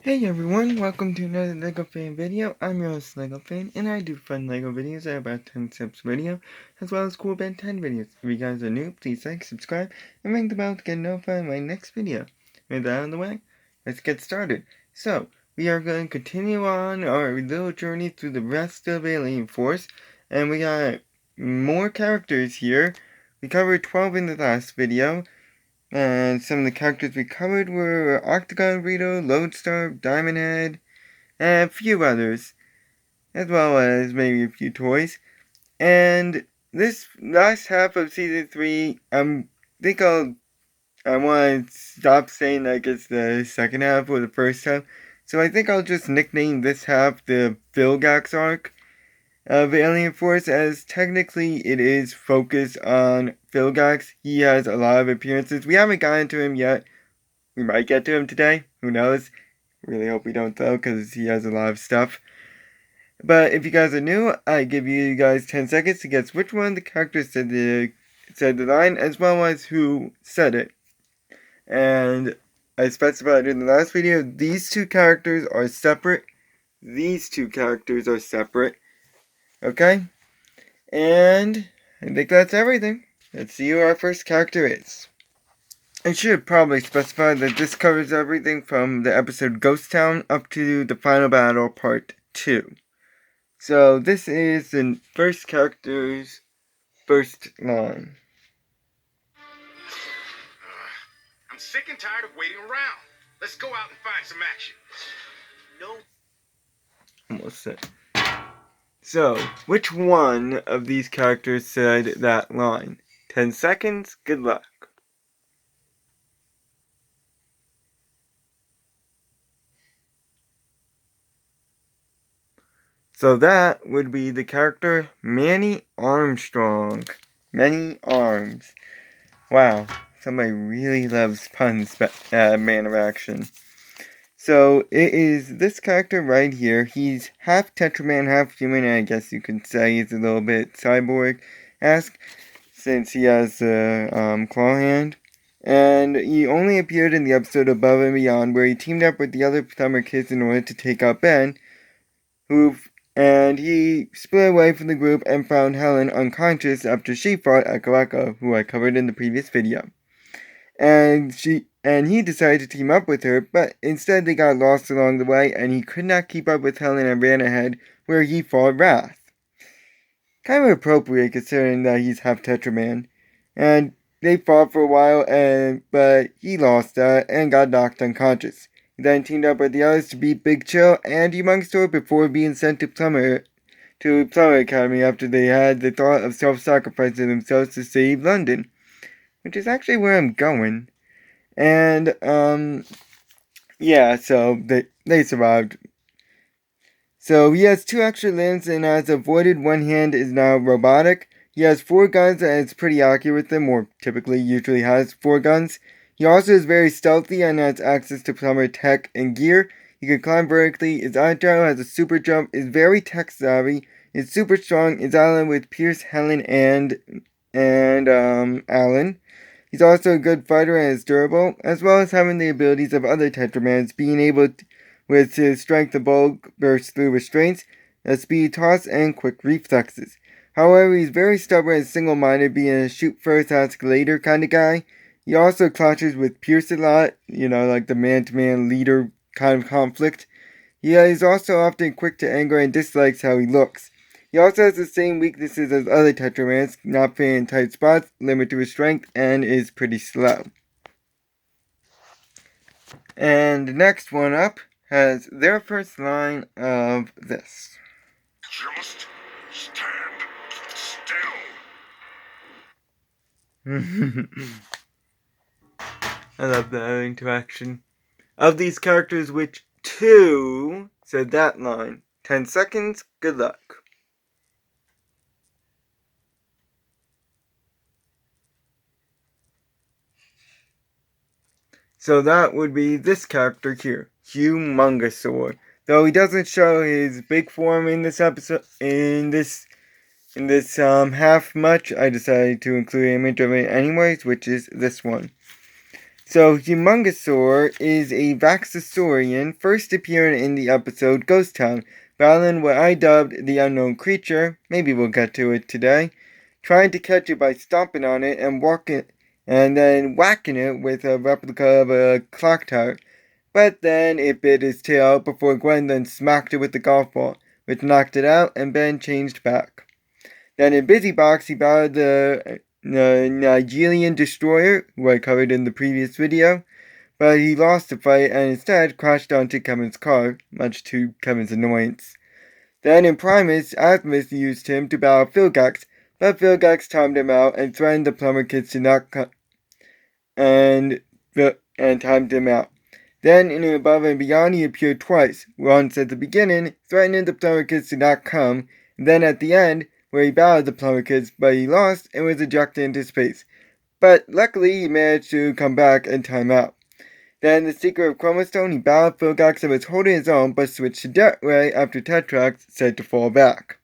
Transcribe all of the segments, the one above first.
Hey everyone, welcome to another LEGO Fan video. I'm your host LEGO Fan, and I do fun LEGO videos. I have about 10 steps video, as well as cool Ben 10 videos. If you guys are new, please like, subscribe, and ring the bell to get notified of my next video. With that out of the way, let's get started. So, we are going to continue on our little journey through the rest of Alien Force, and we got more characters here. We covered 12 in the last video. And some of the characters we covered were Octagon Rito, Lodestar, Diamond Head, and a few others, as well as maybe a few toys. And this last half of Season 3, I want to stop saying like it's the second half or the first half. So I think I'll just nickname this half the Vilgax Arc of Alien Force, as technically it is focused on Vilgax. He has a lot of appearances. We haven't gotten to him yet. We might get to him today. Who knows? Really hope we don't though, because he has a lot of stuff. But if you guys are new, I give you guys 10 seconds to guess which one of the characters said the line, as well as who said it. And I specified in the last video, these two characters are separate. These two characters are separate. Okay? And I think that's everything. Let's see who our first character is. I should probably specify that this covers everything from the episode Ghost Town up to the final battle part 2. So this is the first character's first line. I'm sick and tired of waiting around. Let's go out and find some action. No. Almost said. So, which one of these characters said that line? 10 seconds, good luck. So that would be the character Manny Armstrong. Many arms. Wow, somebody really loves puns, man of action. So it is this character right here. He's half Tetraman, half human, and I guess you could say he's a little bit cyborg-esque, since he has a claw hand. And he only appeared in the episode Above and Beyond, where he teamed up with the other summer kids in order to take out Ben, and he split away from the group and found Helen unconscious after she fought Echo Echo, who I covered in the previous video. And he decided to team up with her, but instead they got lost along the way, and he could not keep up with Helen and ran ahead, where he fought Wrath. Kind of appropriate considering that he's half Tetraman. And they fought for a while, but he lost that and got knocked unconscious. He then teamed up with the others to beat Big Chill and Humongous before being sent to Plumber Academy after they had the thought of self-sacrificing themselves to save London, which is actually where I'm going. And yeah, so they survived. So he has 2 extra limbs and has avoided one hand is now robotic. He has 4 guns and is pretty accurate with them, or usually has 4 guns. He also is very stealthy and has access to plumber tech and gear. He can climb vertically, is agile, has a super jump, is very tech savvy, is super strong, is allied with Pierce, Helen, and Alan. He's also a good fighter and is durable, as well as having the abilities of other Tetramans, being able to, with his strength to bulk, burst through restraints, a speed toss, and quick reflexes. However, he's very stubborn and single-minded, being a shoot first, ask later kind of guy. He also clashes with Pierce a lot, like the man-to-man leader kind of conflict. He's also often quick to anger and dislikes how he looks. He also has the same weaknesses as other Tetramans, not fitting in tight spots, limited to his strength, and is pretty slow. And the next one up has their first line of this. Just stand still. I love that interaction. Of these characters, which 2 said that line? 10 seconds, good luck. So that would be this character here, Humongous. Though he doesn't show his big form in this episode, in this half much, I decided to include an image of it anyways, which is this one. So, Humongosaur is a Vaxasaurian first appearing in the episode Ghost Town, battling what I dubbed the unknown creature, maybe we'll get to it today, trying to catch it by stomping on it and then whacking it with a replica of a clock tower. But then it bit his tail before Gwen then smacked it with the golf ball, which knocked it out and Ben changed back. Then in Busy Box, he battled the Nigerian destroyer, who I covered in the previous video, but he lost the fight and instead crashed onto Kevin's car, much to Kevin's annoyance. Then in Primus, Asmus used him to battle Vilgax, but Vilgax timed him out and threatened the plumber kids to not come and timed him out. Then in Above and Beyond, he appeared twice, once at the beginning, threatening the plumber kids to not come, and then at the end, where he battled the plumber kids, but he lost and was ejected into space. But luckily, he managed to come back and time out. Then the Seeker of Chromostone, he battled Vilgax and was holding his own, but switched to Jet Ray after Tetrax said to fall back.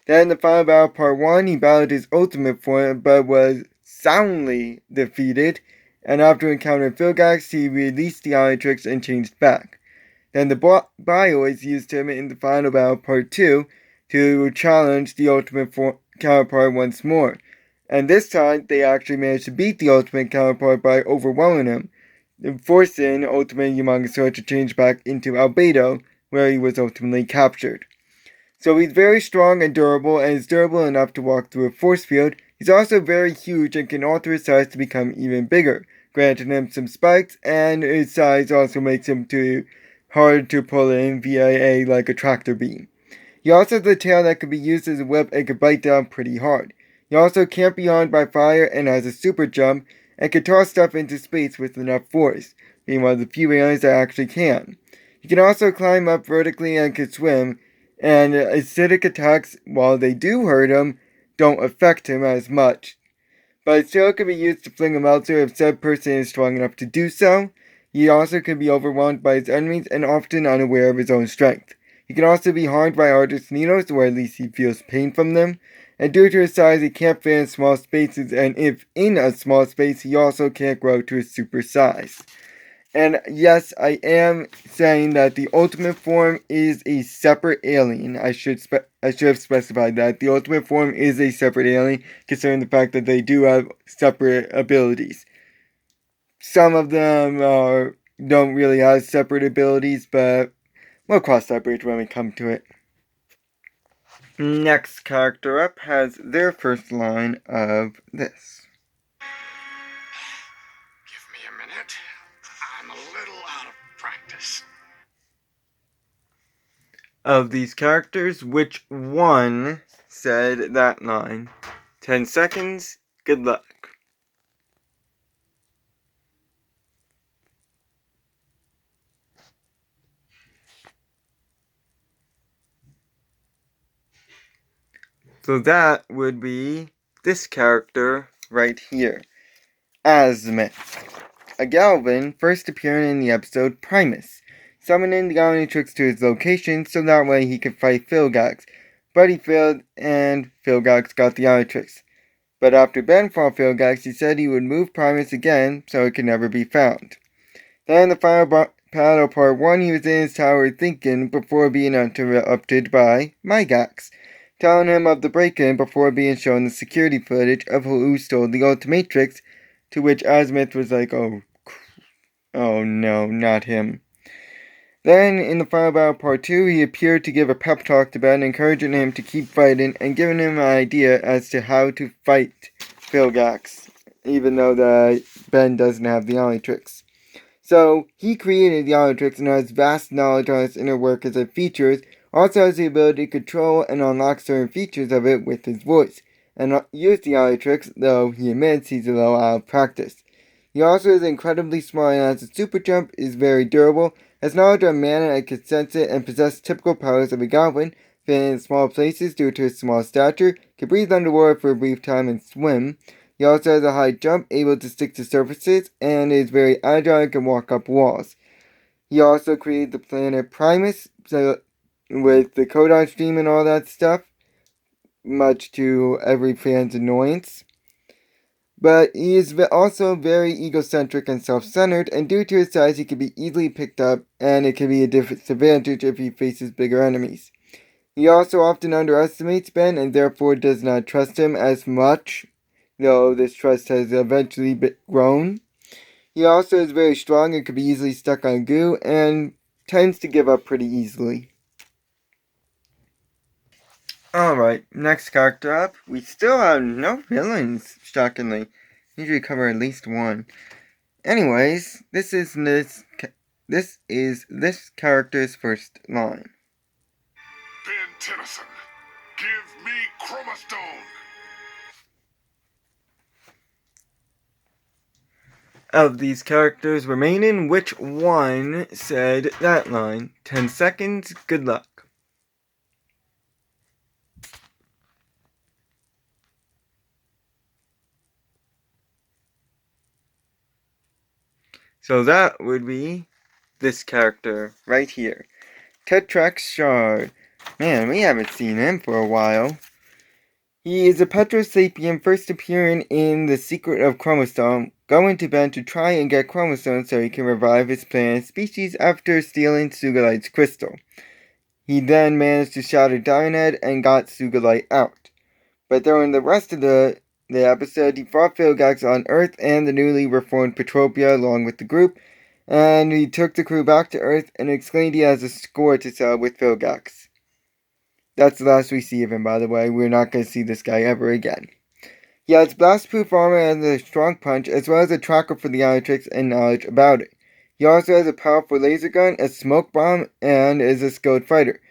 Then the final battle, Part 1, he battled his ultimate form, but was soundly defeated, and after encountering Vilgax, he released the Omnitrix and changed back. Then the Bioids used him in the final battle, Part 2, to challenge the ultimate counterpart once more. And this time, they actually managed to beat the ultimate counterpart by overwhelming him, forcing Ultimate Humongosaur to change back into Albedo, where he was ultimately captured. So he's very strong and durable, and is durable enough to walk through a force field. He's also very huge and can alter his size to become even bigger, granting him some spikes, and his size also makes him too hard to pull in via a tractor beam. He also has a tail that can be used as a whip and can bite down pretty hard. He also can't be harmed by fire and has a super jump, and can toss stuff into space with enough force, being one of the few aliens that actually can. He can also climb up vertically and can swim, and acidic attacks, while they do hurt him, don't affect him as much. But it still can be used to fling a melter if said person is strong enough to do so. He also can be overwhelmed by his enemies and often unaware of his own strength. He can also be harmed by artist needles, or at least he feels pain from them. And due to his size, he can't fit in small spaces, and if in a small space, he also can't grow to his super size. And yes, I am saying that the ultimate form is a separate alien. I should have specified that. The ultimate form is a separate alien, considering the fact that they do have separate abilities. Some of them don't really have separate abilities, but we'll cross that bridge when we come to it. Next character up has their first line of this. Give me a minute. I'm a little out of practice. Of these characters, which one said that line? 10 seconds, good luck. So that would be this character right here, Asmith. A Galvin first appearing in the episode Primus, summoning the Omnitrix to his location so that way he could fight Vilgax, but he failed and Vilgax got the Omnitrix. But after Ben fought Vilgax, he said he would move Primus again so it could never be found. Then in the final battle part 1, he was in his tower thinking before being interrupted by Mygax, telling him of the break-in before being shown the security footage of who stole the Ultimatrix, to which Asmith was like, oh no, not him. Then, in the final battle part 2, he appeared to give a pep talk to Ben, encouraging him to keep fighting and giving him an idea as to how to fight Vilgax, even though Ben doesn't have the Omnitrix. So, he created the Omnitrix and has vast knowledge on its inner workings and features, also has the ability to control and unlock certain features of it with his voice, and use the Omnitrix, though he admits he's a little out of practice. He also is incredibly smart and has a super jump, is very durable, has knowledge of mana and can sense it, and possesses typical powers of a goblin, fitting in small places due to his small stature, can breathe underwater for a brief time and swim. He also has a high jump, able to stick to surfaces, and is very agile and can walk up walls. He also created the planet Primus, so with the codon stream and all that stuff, much to every fan's annoyance. But he is also very egocentric and self-centered, and due to his size he can be easily picked up, and it can be a disadvantage if he faces bigger enemies. He also often underestimates Ben and therefore does not trust him as much, though this trust has eventually grown. He also is very strong and can be easily stuck on goo, and tends to give up pretty easily. Alright, next character up. We still have no villains, shockingly. Usually cover at least one. Anyways, this is this character's first line. Ben Tennyson, give me Chromastone. Of these characters remaining, which one said that line? 10 seconds, good luck. So that would be this character right here. Tetrax Shard. Man, we haven't seen him for a while. He is a Petrosapien first appearing in The Secret of Chromastone, going to Ben to try and get Chromastone so he can revive his planet species after stealing Sugalite's crystal. He then managed to shatter Diamondhead and got Sugalite out. But during the rest of the episode, he fought Vilgax on Earth and the newly reformed Petropia along with the group, and he took the crew back to Earth and explained he has a score to settle with Vilgax. That's the last we see of him, by the way. We're not going to see this guy ever again. He has blast-proof armor and a strong punch, as well as a tracker for the tricks and knowledge about it. He also has a powerful laser gun, a smoke bomb, and is a skilled fighter.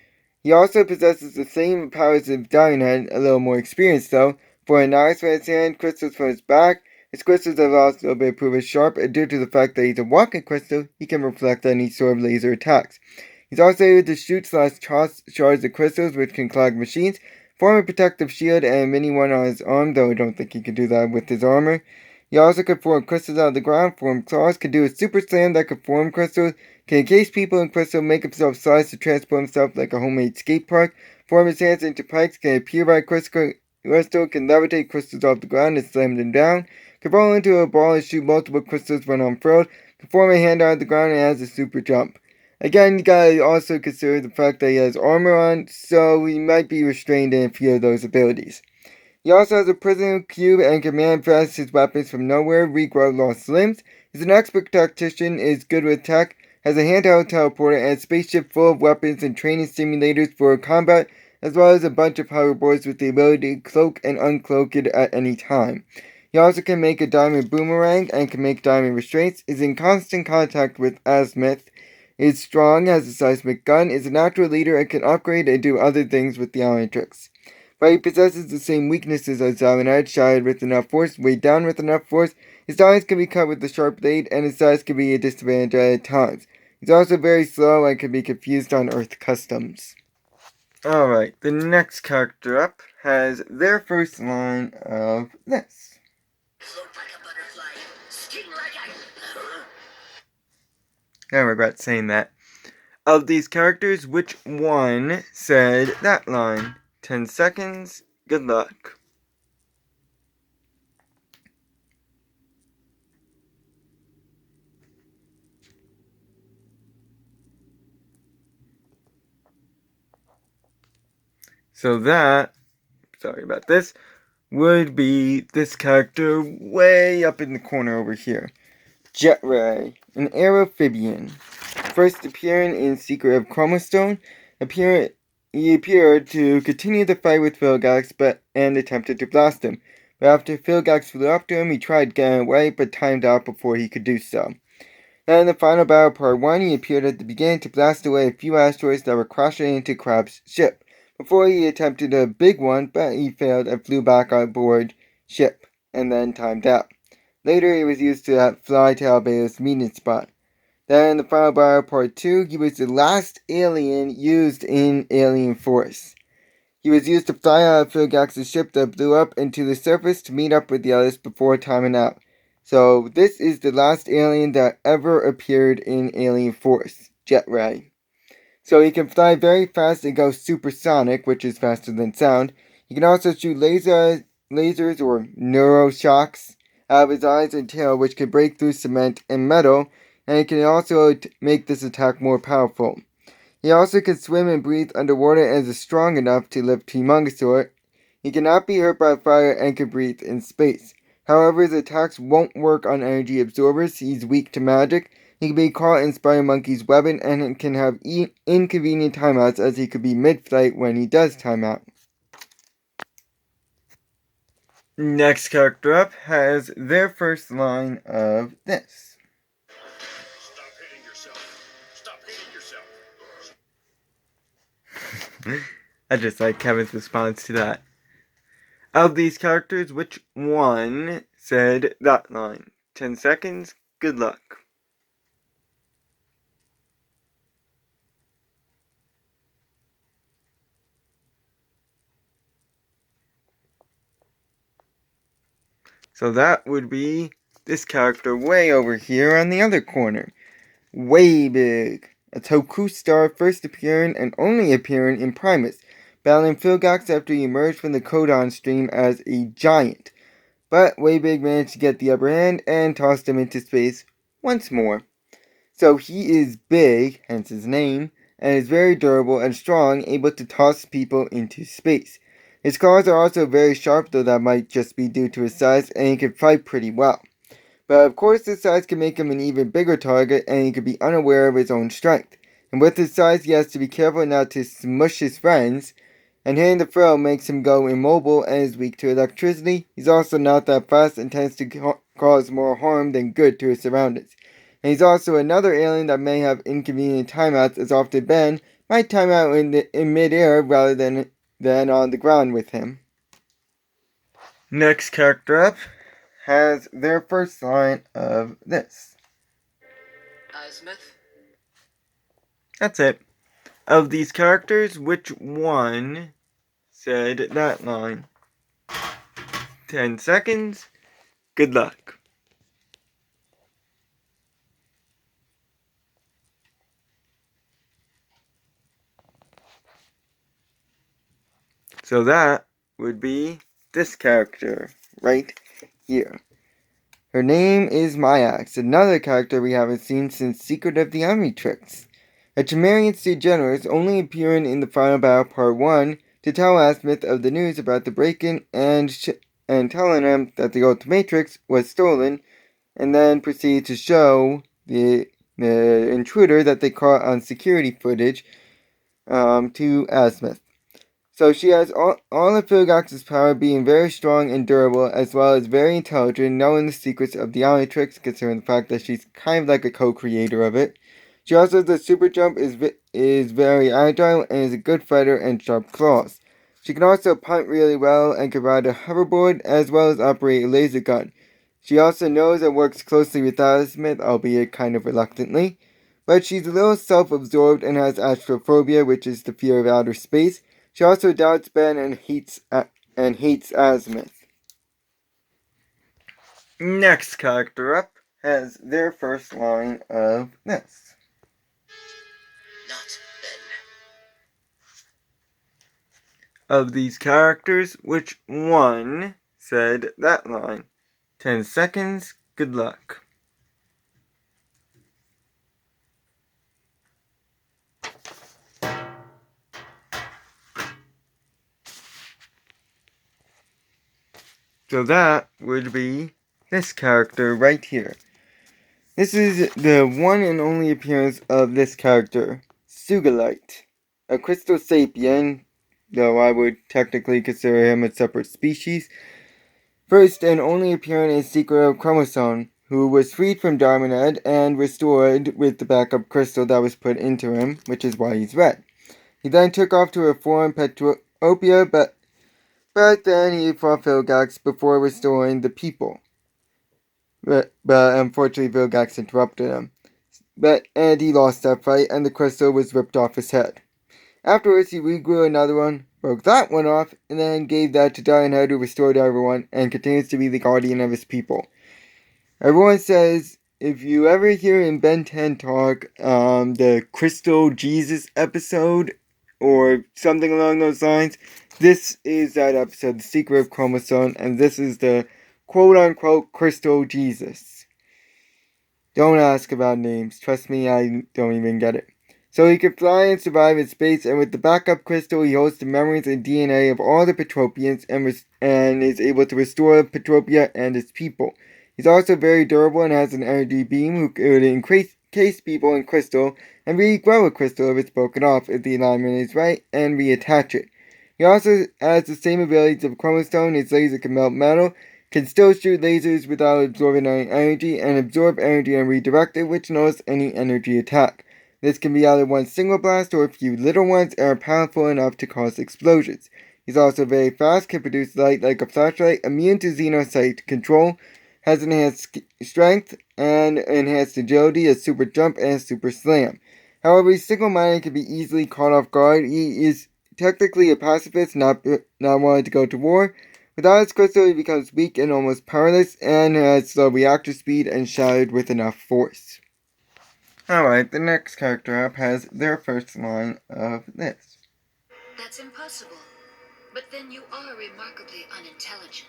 He also possesses the same powers as Diamondhead, a little more experienced though. For a knife from his hand, crystals from his back. His crystals have also been proven sharp, and due to the fact that he's a walking crystal, he can reflect any sort of laser attacks. He's also able to shoot/toss shards of crystals which can clog machines, form a protective shield, and a mini one on his arm, though I don't think he can do that with his armor. He also can form crystals out of the ground, form claws, can do a super slam that can form crystals, can encase people in crystal, make himself size to transport himself like a homemade skate park, form his hands into pikes, can appear by crystal, can levitate crystals off the ground and slam them down, can roll into a ball and shoot multiple crystals when unfurled, can form a hand out of the ground and has a super jump. Again, you gotta also consider the fact that he has armor on, so he might be restrained in a few of those abilities. He also has a prison cube and can manifest his weapons from nowhere, regrow lost limbs. He's an expert tactician, is good with tech, has a handheld teleporter, and a spaceship full of weapons and training simulators for combat, as well as a bunch of hoverboards with the ability to cloak and uncloak it at any time. He also can make a diamond boomerang and can make diamond restraints, is in constant contact with Azimuth, is strong, has a seismic gun, is a natural leader, and can upgrade and do other things with the Omnitrix. But he possesses the same weaknesses as Diamondhead, shattered with enough force, weighed down with enough force. His diamonds can be cut with a sharp blade, and his size can be a disadvantage at times. He's also very slow and can be confused on Earth customs. Alright, the next character up has their first line of this. I regret saying that. Of these characters, which one said that line? 10 seconds, good luck. So that, sorry about this, would be this character way up in the corner over here. Jetray, an aerophibian. First appearing in Secret of Chromastone, he appeared to continue the fight with Vilgax and attempted to blast him. But after Vilgax flew up to him, he tried getting away but timed out before he could do so. Then in the final battle part 1, he appeared at the beginning to blast away a few asteroids that were crashing into Crab's ship. Before he attempted a big one, but he failed and flew back on board ship, and then timed out. Later, he was used to fly to Albedo's meeting spot. Then in the final battle part 2, he was the last alien used in Alien Force. He was used to fly out of Vilgax's ship that blew up into the surface to meet up with the others before timing out. So this is the last alien that ever appeared in Alien Force, Jetray. So he can fly very fast and go supersonic, which is faster than sound. He can also shoot lasers or neuroshocks out of his eyes and tail, which can break through cement and metal, and it can also make this attack more powerful. He also can swim and breathe underwater and is strong enough to lift Humongosaur. He cannot be hurt by fire and can breathe in space. However, his attacks won't work on energy absorbers. He's weak to magic. He can be caught in Spider Monkey's weapon and can have inconvenient timeouts, as he could be mid-flight when he does timeout. Next character up has their first line of this. Stop hitting yourself. Stop hitting yourself. I just like Kevin's response to that. Of these characters, which one said that line? 10 seconds, good luck. So that would be this character way over here on the other corner. Way Big. A Toku star first appearing and only appearing in Primus, battling Vilgax after he emerged from the Codon stream as a giant. But Waybig managed to get the upper hand and tossed him into space once more. So he is big, hence his name, and is very durable and strong, able to toss people into space. His claws are also very sharp, though that might just be due to his size, and he can fight pretty well. But of course his size can make him an even bigger target, and he could be unaware of his own strength. And with his size, he has to be careful not to smush his friends, and hitting the throw makes him go immobile and is weak to electricity. He's also not that fast and tends to cause more harm than good to his surroundings. And he's also another alien that may have inconvenient timeouts, as often Ben might time out in mid-air rather than on the ground with him. Next character up has their first line of this. Smith? That's it. Of these characters, which one said that line? 10 seconds. Good luck. So that would be this character right here. Her name is Myax, another character we haven't seen since Secret of the Omnitrix. A Chimerian State General is only appearing in the final battle part 1 to tell Asmith of the news about the break-in and telling him that the Ultimatrix was stolen, and then proceed to show the intruder that they caught on security footage to Asmith. So she has all of Vilgax's power, being very strong and durable, as well as very intelligent, knowing the secrets of the Omnitrix, considering the fact that she's kind of like a co-creator of it. She also has a super jump, is very agile, and is a good fighter and sharp claws. She can also punt really well and can ride a hoverboard, as well as operate a laser gun. She also knows and works closely with Smith, albeit kind of reluctantly. But she's a little self-absorbed and has astrophobia, which is the fear of outer space. She also doubts Ben and hates Asmith. Next character up has their first line of this. Not Ben. Of these characters, which one said that line? 10 seconds, good luck. So that would be this character right here. This is the one and only appearance of this character, Sugalite, a crystal sapien, though I would technically consider him a separate species. First and only appearing in Secret of Chromosome, who was freed from Darmaned and restored with the backup crystal that was put into him, which is why he's red. He then took off to reform Petropia, but then he fought Vilgax before restoring the people. But unfortunately Vilgax interrupted him. And he lost that fight, and the crystal was ripped off his head. Afterwards, he regrew another one, broke that one off, and then gave that to Lionhead, who restored everyone, and continues to be the guardian of his people. Everyone says, if you ever hear in Ben 10 talk, the Crystal Jesus episode, or something along those lines, this is that episode, The Secret of Chromosome, and this is the quote-unquote Crystal Jesus. Don't ask about names. Trust me, I don't even get it. So he can fly and survive in space, and with the backup crystal, he holds the memories and DNA of all the Petropians and is able to restore Petropia and its people. He's also very durable and has an energy beam who could encase people in crystal and regrow a crystal if it's broken off if the alignment is right and reattach it. He also has the same abilities of Chromostone. His laser can melt metal, can still shoot lasers without absorbing any energy, and absorb energy and redirect it, which knows any energy attack. This can be either one single blast or a few little ones and are powerful enough to cause explosions. He's also very fast, can produce light like a flashlight, immune to xenosight control, has enhanced strength and enhanced agility, a super jump, and a super slam. However, he's single-minded, can be easily caught off guard. He is technically a pacifist, not wanting to go to war. Without his crystal, he becomes weak and almost powerless, and has slow reactor speed and shattered with enough force. Alright, the next character up has their first line of this. That's impossible. But then you are remarkably unintelligent.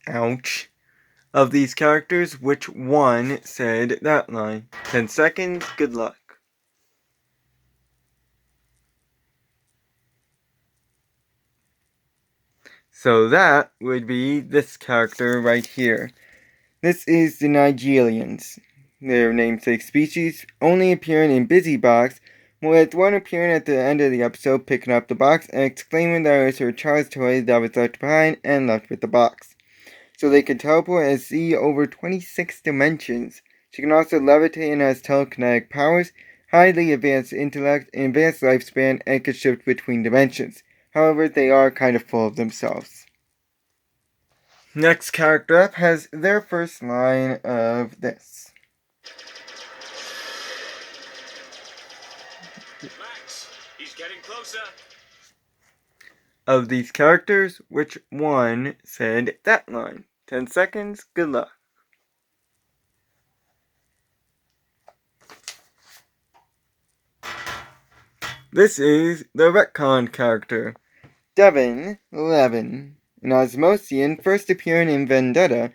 Ouch. Of these characters, which one said that line? 10 seconds, good luck. So that would be this character right here. This is the Nigelians. Their namesake species, only appearing in Busy Box, with one appearing at the end of the episode picking up the box and exclaiming that it was her child's toy that was left behind and left with the box. So they can teleport and see over 26 dimensions. She can also levitate and has telekinetic powers, highly advanced intellect, advanced lifespan, and can shift between dimensions. However, they are kind of full of themselves. Next character up has their first line of this. Max, he's getting closer. Of these characters, which one said that line? 10 seconds, good luck. This is the retcon character, Devin Levin, an Osmosian first appearing in Vendetta,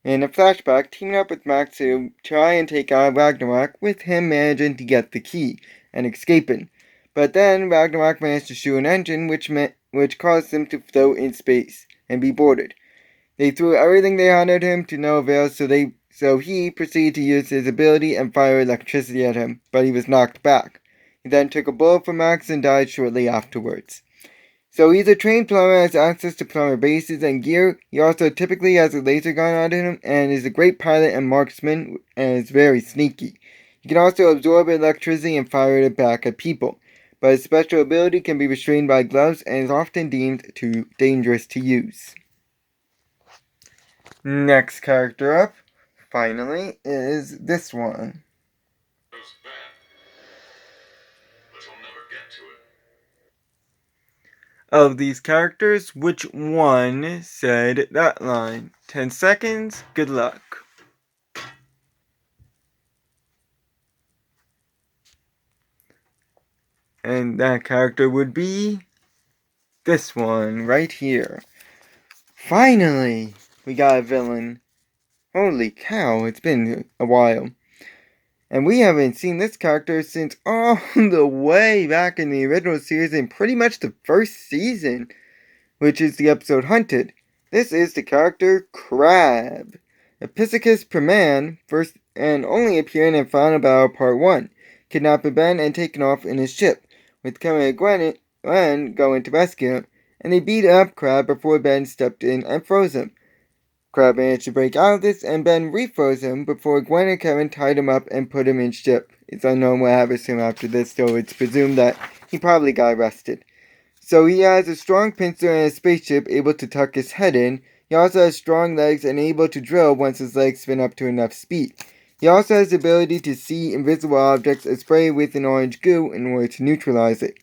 in a flashback teaming up with Max to try and take out Ragnarok, with him managing to get the key and escaping. But then Ragnarok managed to shoot an engine which caused him to float in space and be boarded. They threw everything they had at him to no avail, so he proceeded to use his ability and fire electricity at him, but he was knocked back. He then took a bullet from Max and died shortly afterwards. So he's a trained plumber, has access to plumber bases and gear. He also typically has a laser gun on him and is a great pilot and marksman and is very sneaky. He can also absorb electricity and fire it back at people, but his special ability can be restrained by gloves and is often deemed too dangerous to use. Next character up, finally, is this one. Of these characters, which one said that line? 10 seconds, good luck. And that character would be this one right here. Finally, we got a villain. Holy cow, it's been a while. And we haven't seen this character since all the way back in the original series in pretty much the first season, which is the episode Hunted. This is the character Crab. Epicicus Perman, first and only appearing in Final Battle Part 1, kidnapping Ben and taken off in his ship, with Cameron and Gwen going to rescue him, and they beat up Crab before Ben stepped in and froze him. Crab managed to break out of this, and Ben refroze him before Gwen and Kevin tied him up and put him in ship. It's unknown what happens to him after this, though it's presumed that he probably got arrested. So he has a strong pincer and a spaceship able to tuck his head in. He also has strong legs and able to drill once his legs spin up to enough speed. He also has the ability to see invisible objects and spray with an orange goo in order to neutralize it.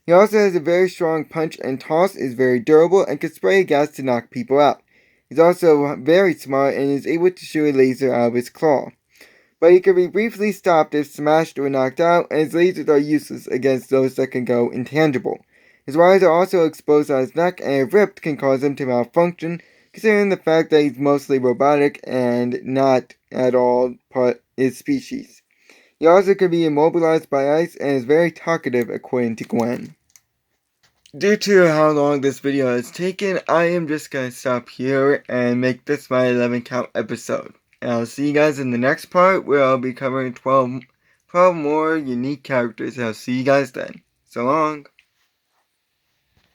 He also has a very strong punch and toss, is very durable, and can spray gas to knock people out. He's also very smart and is able to shoot a laser out of his claw. But he can be briefly stopped if smashed or knocked out, and his lasers are useless against those that can go intangible. His wires are also exposed on his neck, and if ripped can cause him to malfunction, considering the fact that he's mostly robotic and not at all part of his species. He also could be immobilized by ice and is very talkative, according to Gwen. Due to how long this video has taken, I am just going to stop here and make this my 11 count episode. And I'll see you guys in the next part where I'll be covering 12 more unique characters. I'll see you guys then. So long.